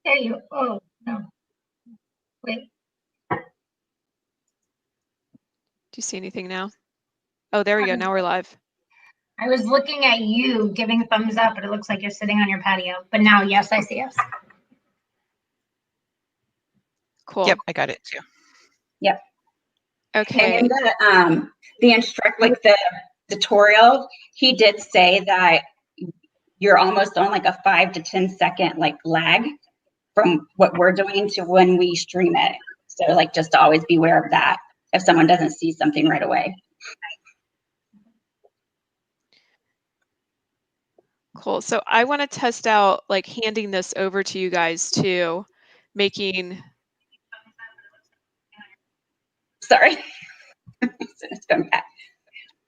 There you, oh, no. Wait, Do you see anything now? Oh, there we go. Now we're live. I was looking at you giving a thumbs up, but it looks like you're sitting on your patio. But now, yes, I see us. Cool. Yep, I got it too. Yep. Okay. And in the the tutorial, he did say that you're almost on like a 5 to 10 second like lag from what we're doing to when we stream it. So like just to always be aware of that if someone doesn't see something right away. Cool. So I want to test out like handing this over to you guys too, making. Sorry. It's going back.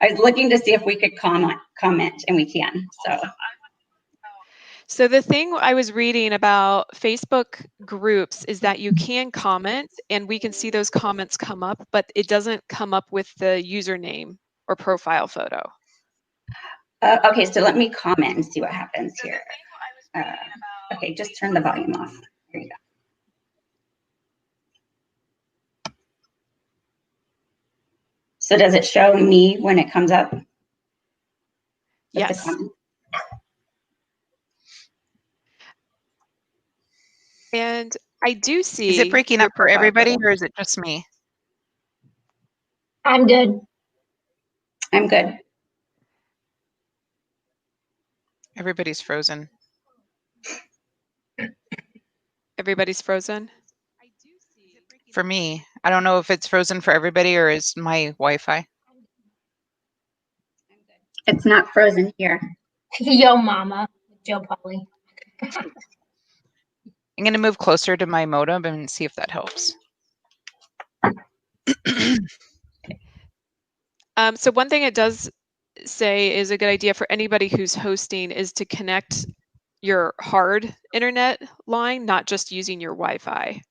I was looking to see if we could comment and we can. So the thing I was reading about Facebook groups is that you can comment and we can see those comments come up, but it doesn't come up with the username or profile photo. Okay, so let me comment and see what happens here. Okay, just turn the volume off. Here you go. So does it show me when it comes up? Yes. And I do see. Is it breaking up for everybody or is it just me? I'm good. I'm good. Everybody's frozen. Everybody's frozen? For me, I don't know if it's frozen for everybody or is my Wi-Fi. It's not frozen here. Yo, mama, Joe Polly. I'm going to move closer to my modem and see if that helps. So one thing it does say is a good idea for anybody who's hosting is to connect your hard internet line, not just using your Wi-Fi.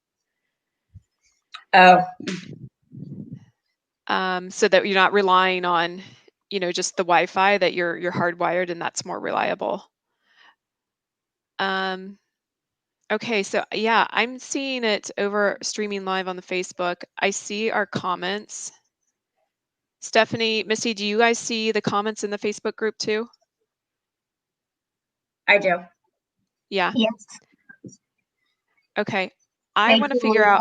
Oh. So that you're not relying on, just the Wi-Fi, that you're hardwired and that's more reliable. Okay, so yeah, I'm seeing it over streaming live on the Facebook. I see our comments. Stephanie, Missy, do you guys see the comments in the Facebook group too? I do. Yeah. Yes. Okay. I want to figure out.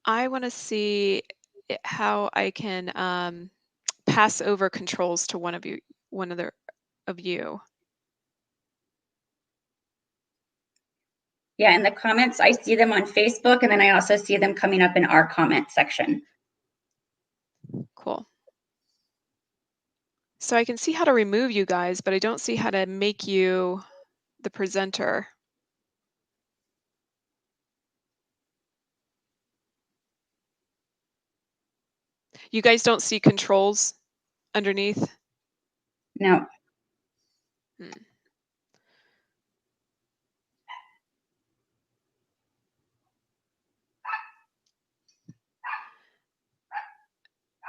I want to see how I can pass over controls to one of you. Yeah, in the comments, I see them on Facebook, and then I also see them coming up in our comment section. Cool. So I can see how to remove you guys, but I don't see how to make you the presenter. You guys don't see controls underneath? No.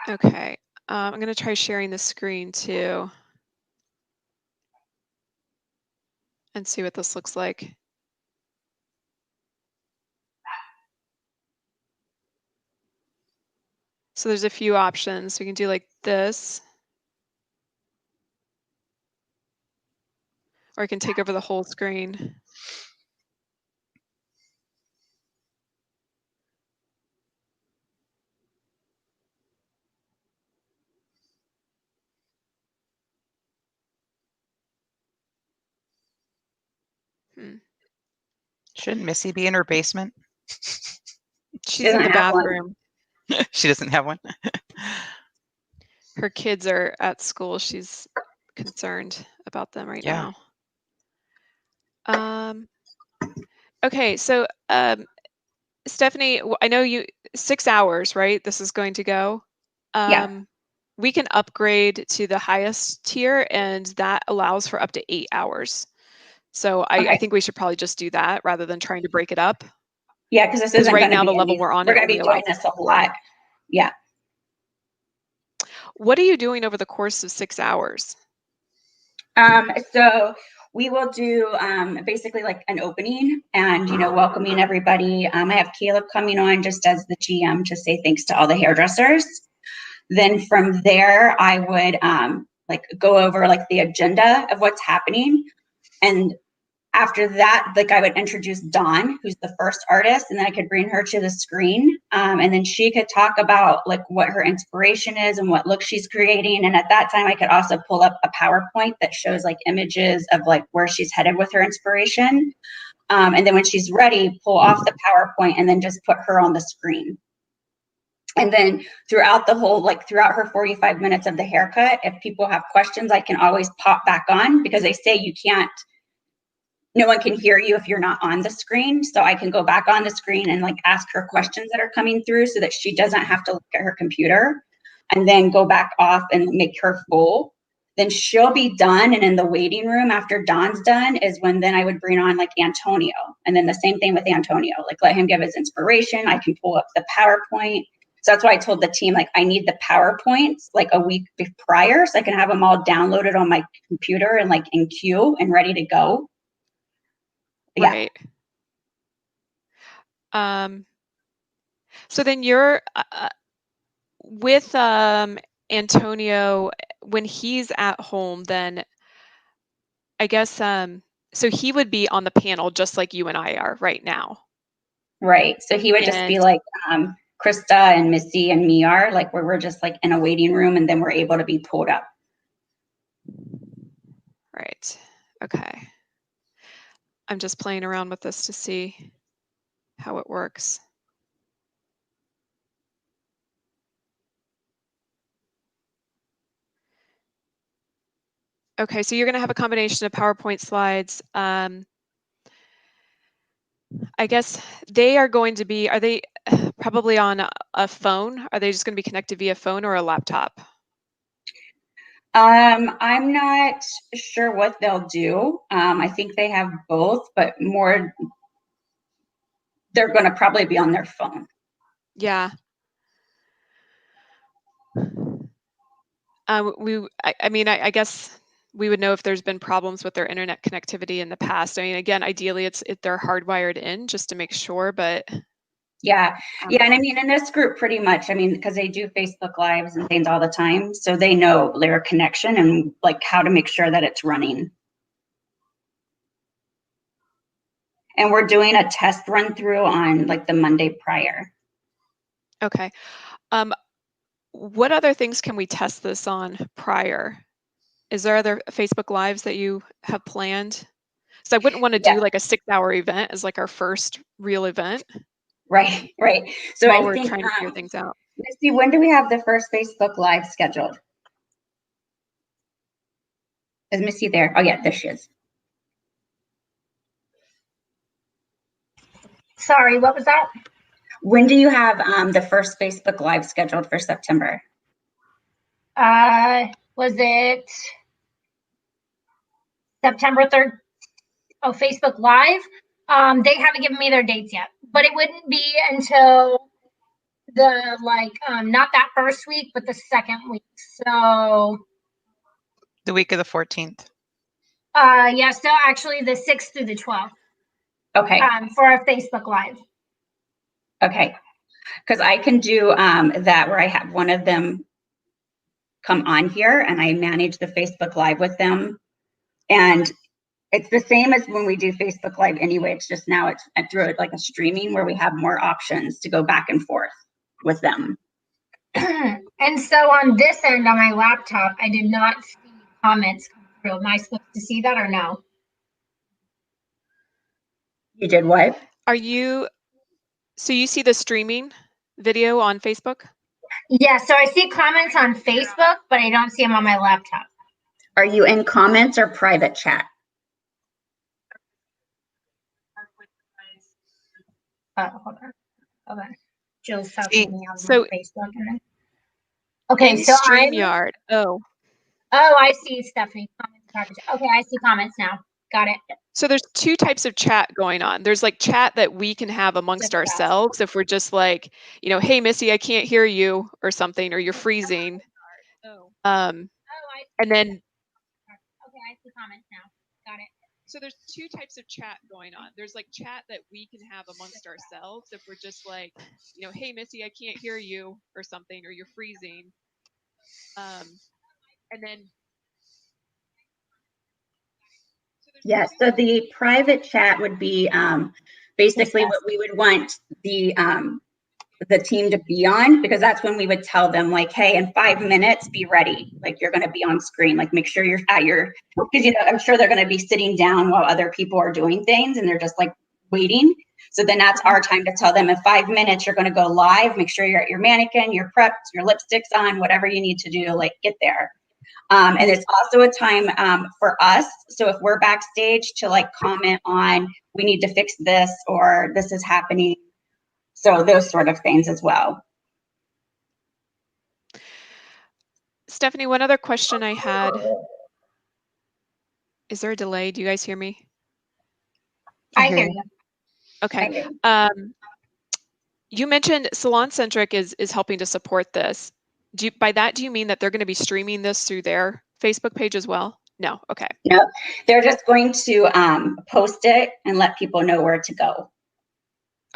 Okay, I'm going to try sharing the screen too and see what this looks like. So there's a few options. We can do like this. Or I can take over the whole screen. Shouldn't Missy be in her basement? She's in the bathroom. She doesn't have one. Her kids are at school. She's concerned about them right now. Okay, so Stephanie, I know you 6 hours, right? This is going to go. Yeah. We can upgrade to the highest tier, and that allows for up to 8 hours. So I think we should probably just do that rather than trying to break it up. Yeah, because this isn't right now the level we're on. We're going to be doing this a lot. Yeah. What are you doing over the course of 6 hours? So we will do basically like an opening and, welcoming everybody. I have Caleb coming on just as the GM to say thanks to all the hairdressers. Then from there, I would like go over like the agenda of what's happening. And after that, like I would introduce Dawn, who's the first artist, and then I could bring her to the screen. And then she could talk about like what her inspiration is and what look she's creating. And at that time, I could also pull up a PowerPoint that shows like images of like where she's headed with her inspiration. And then when she's ready, pull off the PowerPoint and then just put her on the screen. And then throughout throughout her 45 minutes of the haircut, if people have questions, I can always pop back on, because they say no one can hear you if you're not on the screen. So I can go back on the screen and like ask her questions that are coming through so that she doesn't have to look at her computer, and then go back off and make her full. Then she'll be done. And in the waiting room after Dawn's done is when then I would bring on like Antonio. And then the same thing with Antonio, like let him give his inspiration. I can pull up the PowerPoint. So that's why I told the team, like, I need the PowerPoints like a week prior so I can have them all downloaded on my computer and like in queue and ready to go. Yeah. Right. So then you're with Antonio when he's at home, then I guess so he would be on the panel just like you and I are right now. Right. So he would just be like Krista and Missy and me are like, where we're just like in a waiting room and then we're able to be pulled up. Right. Okay. I'm just playing around with this to see how it works. Okay, so you're going to have a combination of PowerPoint slides. I guess they are going to be, are they probably on a phone? Are they just going to be connected via phone or a laptop? I'm not sure what they'll do. I think they have both, but more, they're going to probably be on their phone. Yeah. I guess we would know if there's been problems with their internet connectivity in the past. I mean, again, ideally they're hardwired in just to make sure, but. Yeah. And I mean, in this group pretty much, I mean, because they do Facebook Lives and things all the time. So they know their connection and like how to make sure that it's running. And we're doing a test run through on like the Monday prior. Okay. What other things can we test this on prior? Is there other Facebook Lives that you have planned? So I wouldn't want to do like a 6-hour event as like our first real event. Right. So while we're trying to figure things out. Misty, when do we have the first Facebook Live scheduled? Is Missy there? Oh yeah, there she is. Sorry, what was that? When do you have the first Facebook Live scheduled for September? Was it September 3rd? Oh, Facebook Live. They haven't given me their dates yet, but it wouldn't be until the not that first week, but the second week. So The week of the 14th. Yeah, so actually the 6th through the 12th. Okay. For our Facebook Live. Okay. Because I can do that where I have one of them come on here and I manage the Facebook Live with them. And it's the same as when we do Facebook Live anyway. It's just now it's through like a streaming where we have more options to go back and forth with them. And so on this end on my laptop, I did not see comments come through. Am I supposed to see that or no? You did what? So you see the streaming video on Facebook? Yeah, so I see comments on Facebook, but I don't see them on my laptop. Are you in comments or private chat? Hold on. Jill's talking to me on Facebook. Okay, in so StreamYard. Oh, I see Stephanie. Comments. Okay, I see comments now. Got it. So there's two types of chat going on. There's like chat that we can have amongst ourselves if we're just like, hey, Missy, I can't hear you or something, or you're freezing. And then, Okay, I see comments now. Got it. so there's two types of chat going on. There's like chat that we can have amongst ourselves if we're just like, you know, hey Missy, I can't hear you or something, or you're freezing. And then. Yes, so the private chat would be basically what we would want the team to be on, because that's when we would tell them like, hey, in 5 minutes, be ready. Like you're going to be on screen, like make sure you're at your, because, you know, I'm sure they're going to be sitting down while other people are doing things and they're just like waiting. So then that's our time to tell them in 5 minutes, you're going to go live. Make sure you're at your mannequin, you're prepped, your lipstick's on, whatever you need to do, like get there. And it's also a time for us. So if we're backstage to like comment on, we need to fix this or this is happening. So those sort of things as well. Stephanie, one other question I had. Is there a delay? Do you guys hear me? I hear you. Okay. You mentioned SalonCentric is helping to support this. By that, do you mean that they're going to be streaming this through their Facebook page as well? No. Okay. No, they're just going to post it and let people know where to go.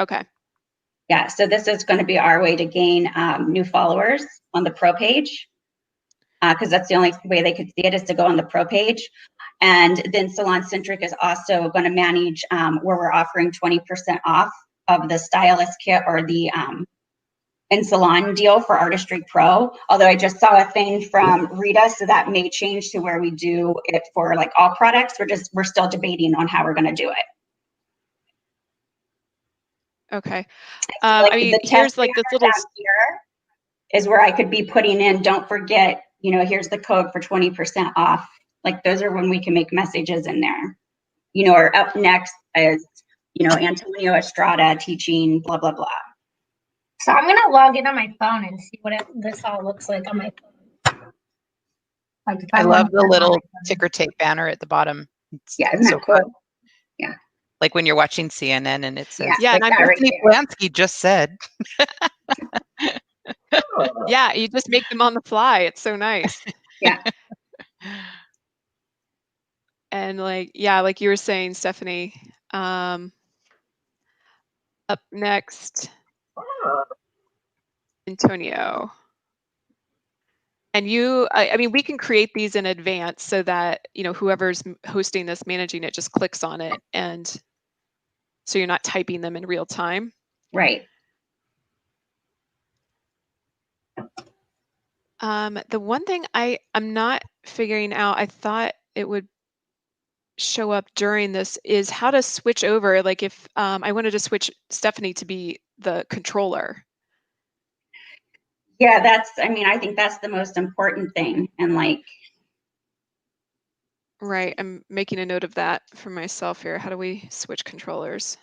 Okay. Yeah, so this is going to be our way to gain new followers on the pro page, because that's the only way they could see it is to go on the pro page. And then SalonCentric is also going to manage where we're offering 20% off of the stylist kit or the in salon deal for Artistry Pro. Although I just saw a thing from Rita, so that may change to where we do it for like all products. We're still debating on how we're going to do it. Okay. Like I mean, the here's like this little. Here is where I could be putting in, don't forget, you know, here's the code for 20% off. Like those are when we can make messages in there. You know, or up next is, you know, Antonio Estrada teaching blah, blah, blah. So I'm going to log in on my phone and see what this all looks like on my phone. Like if I love the wanna- little ticker tape banner at the bottom. It's Yeah, isn't that cool? fun. Yeah. Like when you're watching CNN and it says, Yeah, like and I'm Stephanie Polanski just said. Yeah, you just make them on the fly. It's so nice. Yeah. And like, yeah, like you were saying, Stephanie, up next, Antonio. And you, I mean, we can create these in advance so that, you know, whoever's hosting this, managing it, just clicks on it. And so you're not typing them in real time. Right. The one thing I'm not figuring out, I thought it would show up during this, is how to switch over. Like if I wanted to switch Stephanie to be the controller. Yeah, I mean, I think that's the most important thing. And like, Right, I'm making a note of that for myself here. How do we switch controllers?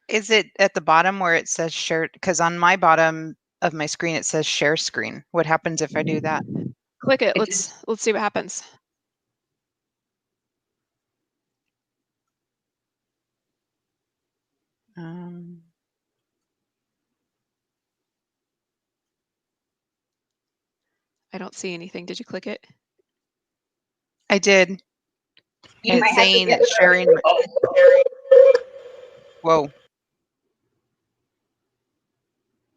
Is it at the bottom where it says share? Because on my bottom of my screen, it says share screen. What happens if I do that? Click it. Let's see what happens. I don't see anything. Did you click it? I did. It's saying it's sharing. Whoa.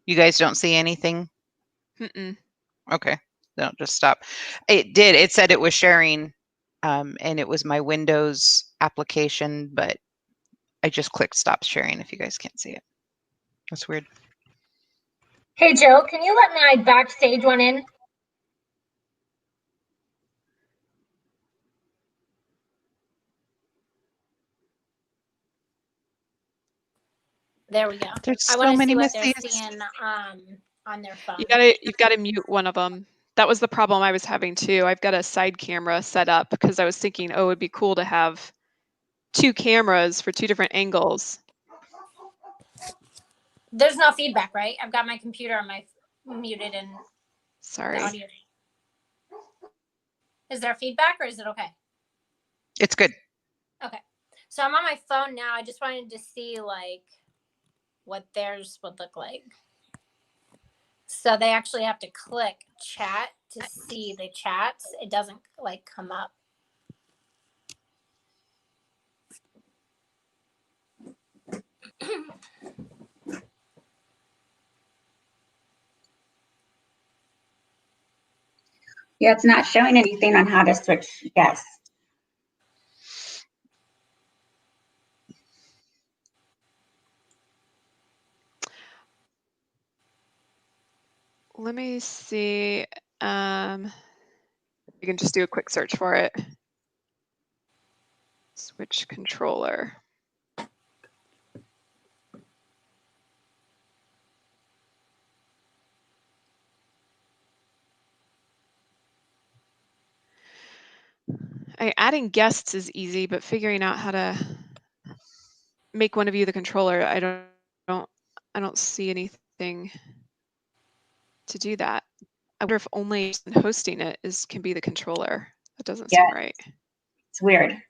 You guys don't see anything? Mm-mm. Okay, don't just stop. It did. It said it was sharing, and it was my Windows application, but I just clicked stop sharing if you guys can't see it. That's weird. Hey, Joe, can you let my backstage one in? There we go. There's I so want to many see what they're Missies. seeing on their phone. You've got to mute one of them. That was the problem I was having too. I've got a side camera set up because I was thinking, oh, it'd be cool to have 2 cameras for 2 different angles. There's no feedback, right? I've got my computer on my muted and Sorry. the audio. Is there feedback or is it okay? It's good. Okay. So I'm on my phone now. I just wanted to see like what theirs would look like. So they actually have to click chat to see the chats. It doesn't like come up. Yeah, it's not showing anything on how to switch guests. Let me see. You can just do a quick search for it. Switch controller. Adding guests is easy, but figuring out how to make one of you the controller, I don't see anything to do that. I wonder if only hosting it can be the controller. That doesn't seem right. It's weird.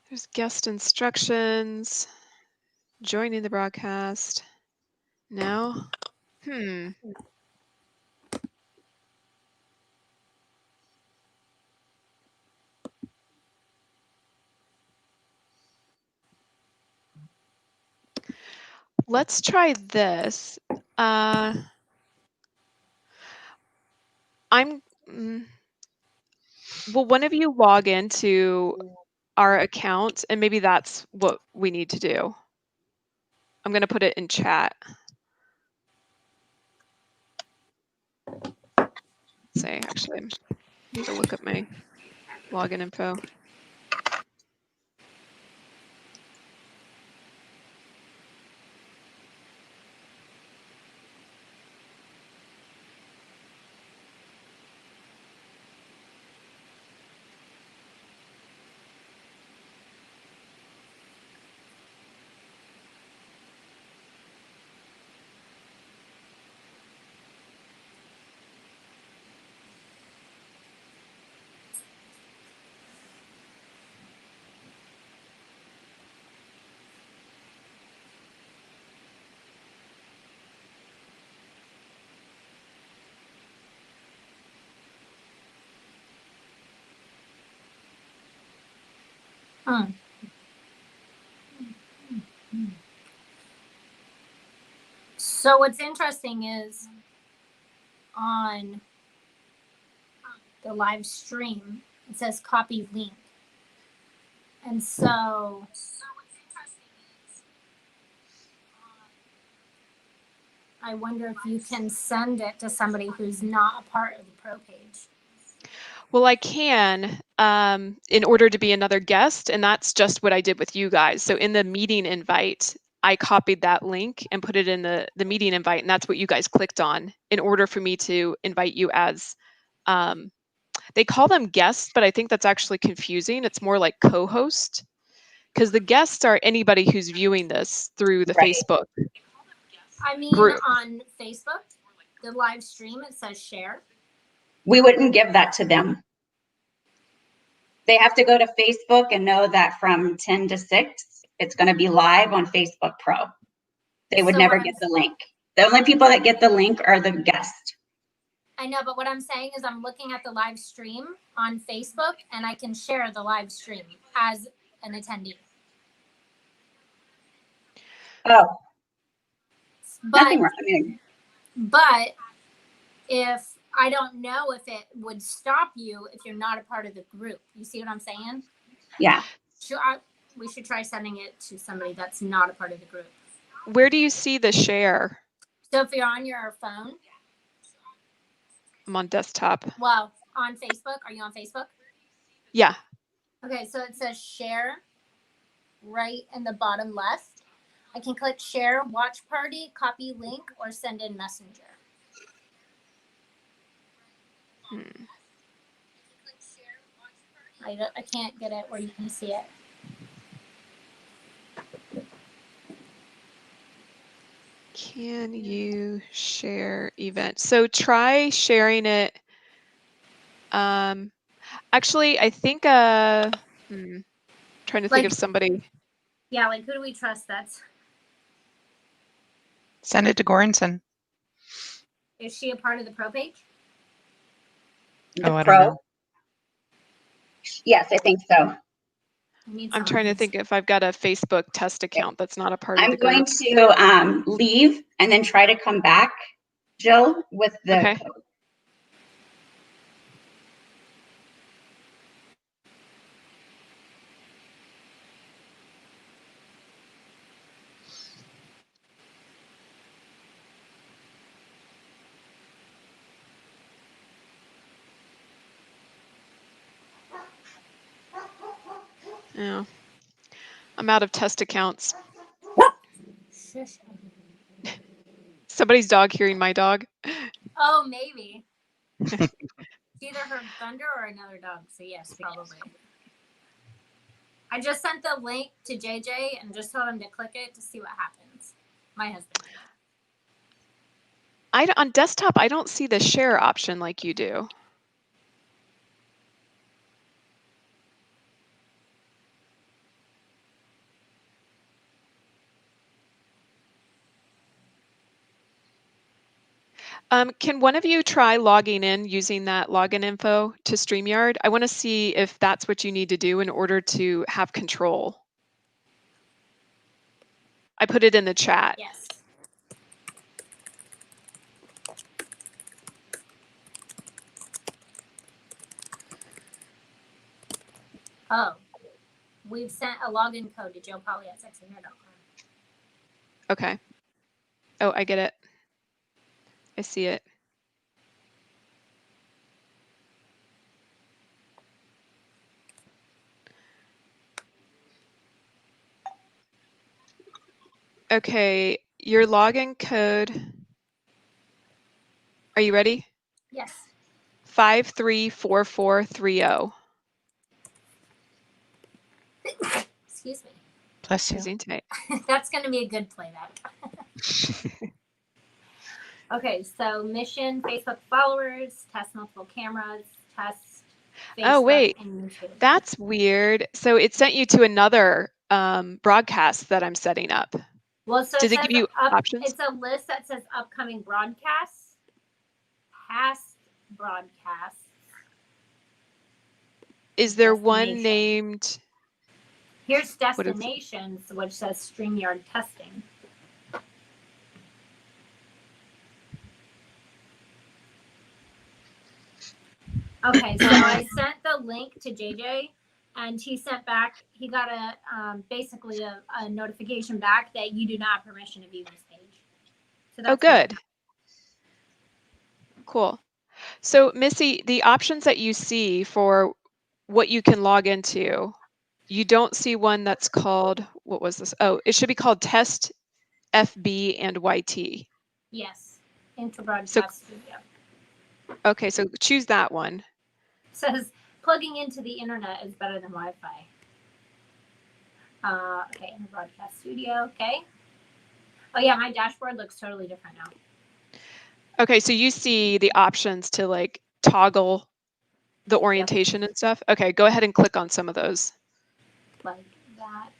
There's guest instructions, joining the broadcast. Now, let's try this. Will one of you log into our account, and maybe that's what we need to do. I'm going to put it in chat. Say, actually, I need to look up my login info. So what's interesting is on the live stream, it says copy link. And so I wonder if you can send it to somebody who's not a part of the pro page. Well, I can in order to be another guest, and that's just what I did with you guys. So in the meeting invite, I copied that link and put it in the meeting invite, and that's what you guys clicked on in order for me to invite you as, they call them guests, but I think that's actually confusing. It's more like co-host, because the guests are anybody who's viewing this through the Facebook I mean, group. on Facebook, the live stream, it says share. We wouldn't give that to them. They have to go to Facebook and know that from 10 to 6, it's going to be live on Facebook Pro. They would never get the link. The only people that get the link are the guests. I know, but what I'm saying is I'm looking at the live stream on Facebook, and I can share the live stream as an attendee. Oh, But, nothing wrong. I mean, but if I don't know if it would stop you if you're not a part of the group. You see what I'm saying? yeah. We should try sending it to somebody that's not a part of the group. Where do you see the share? So if you're on your phone. I'm on desktop. Well, on Facebook. Are you on Facebook? Yeah. Okay, so it says share right in the bottom left. I can click share, watch party, copy link, or send in messenger. I can't get it where you can see it. Can you share event? So try sharing it. Actually, I think trying to think of somebody. Yeah, like who do we trust? Send it to Goranson. Is she a part of the pro page? The Oh, I don't pro? know. Yes, I think so. I'm trying to think if I've got a Facebook test account that's not a part of I'm the going group. to leave and then try to come back, Jill, with the Okay. code. Yeah. I'm out of test accounts. Shush. Somebody's dog hearing my dog. Oh, maybe. It's either her thunder or another dog. So yes, probably. I just sent the link to JJ and just told him to click it to see what happens. My husband. On desktop, I don't see the share option like you do. Can one of you try logging in using that login info to StreamYard? I want to see if that's what you need to do in order to have control. I put it in the chat. Yes. Oh, we've sent a login code to joepolly@sexandhair.com. Okay. Oh, I get it. I see it. Okay, your login code. Are you ready? Yes. 534430. Excuse me. Bless you. Gesundheit. That's going to be a good playback. Okay, so mission, Facebook followers, test multiple cameras, test Facebook Oh, wait. and YouTube. That's weird. So it sent you to another broadcast that I'm setting up. Well, so Does it give you options? It's a list that says upcoming broadcasts, past broadcasts. Is there one Destination. named? Here's What is it? destinations, which says StreamYard testing. Okay, so I sent the link to JJ, and he sent back. He got basically a notification back that you do not have permission to view this page. So Oh, good. Cool. So Missy, the options that you see for what you can log into, you don't see one that's called, what was this? Oh, it should be called Test FB and YT. Yes, Intra-Broadcast Studio. Okay, so choose that one. Says plugging into the internet is better than Wi-Fi. Okay, Intra-Broadcast Studio. Okay. Oh yeah, my dashboard looks totally different now. Okay, so you see the options to like toggle the orientation and stuff. Okay, go ahead and click on some of those. Like that.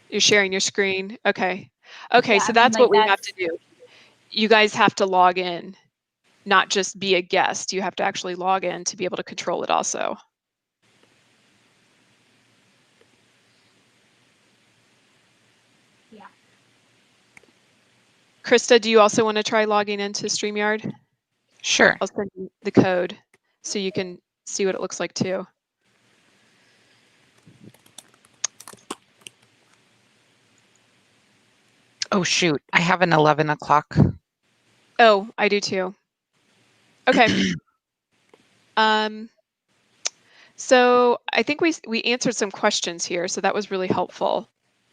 You're sharing your screen. Okay. Okay, Yeah, so I mean, that's like what we have that's- to do. You guys have to log in, not just be a guest. You have to actually log in to be able to control it also. Yeah. Krista, do you also want to try logging into StreamYard? Sure. I'll send you the code so you can see what it looks like too. Oh, shoot. I have an 11 o'clock. Oh, I do too. Okay. So I think we answered some questions here, so that was really helpful.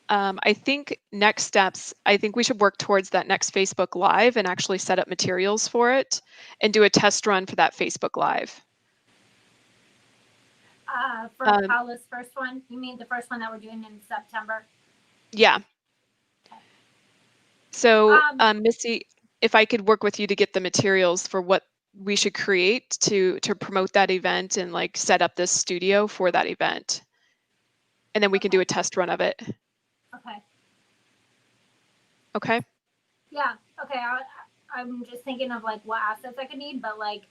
I think next steps, I think we should work towards that next Facebook Live and actually set up materials for it and do a test run for that Facebook Live. For Um, Paula's first one? You mean the first one that we're doing in September? Yeah. So, Um, Missy, if I could work with you to get the materials for what we should create to promote that event and like set up this studio for that event. And then we can do a test run of it. Okay. Okay. Yeah. Okay. I'm just thinking of like what assets I could need, but like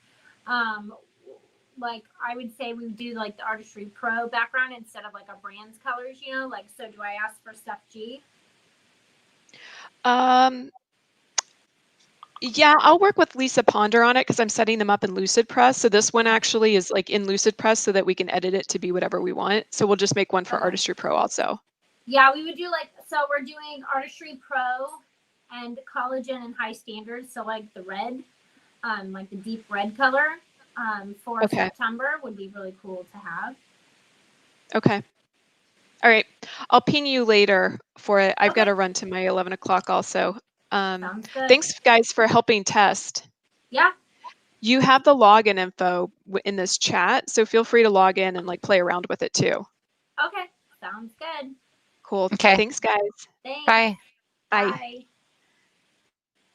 I would say we would do like the Artistry Pro background instead of like a brand's colors, you know, like, so do I ask for Steph G? Yeah, I'll work with Lisa Ponder on it because I'm setting them up in LucidPress. So this one actually is like in LucidPress so that we can edit it to be whatever we want. So we'll just make one for Okay. Artistry Pro also. Yeah, we would do like, so we're doing Artistry Pro and Collagen and High Standards. So like the red, like the deep red color for Okay. September would be really cool to have. Okay. All right. I'll ping you later for it. I've got Okay. to run to my 11 o'clock also. Sounds good. Thanks guys for helping test. Yeah. You have the login info in this chat, so feel free to log in and like play around with it too. Okay. Sounds good. Cool. Okay. Thanks guys. Thanks. Bye. Bye. Bye.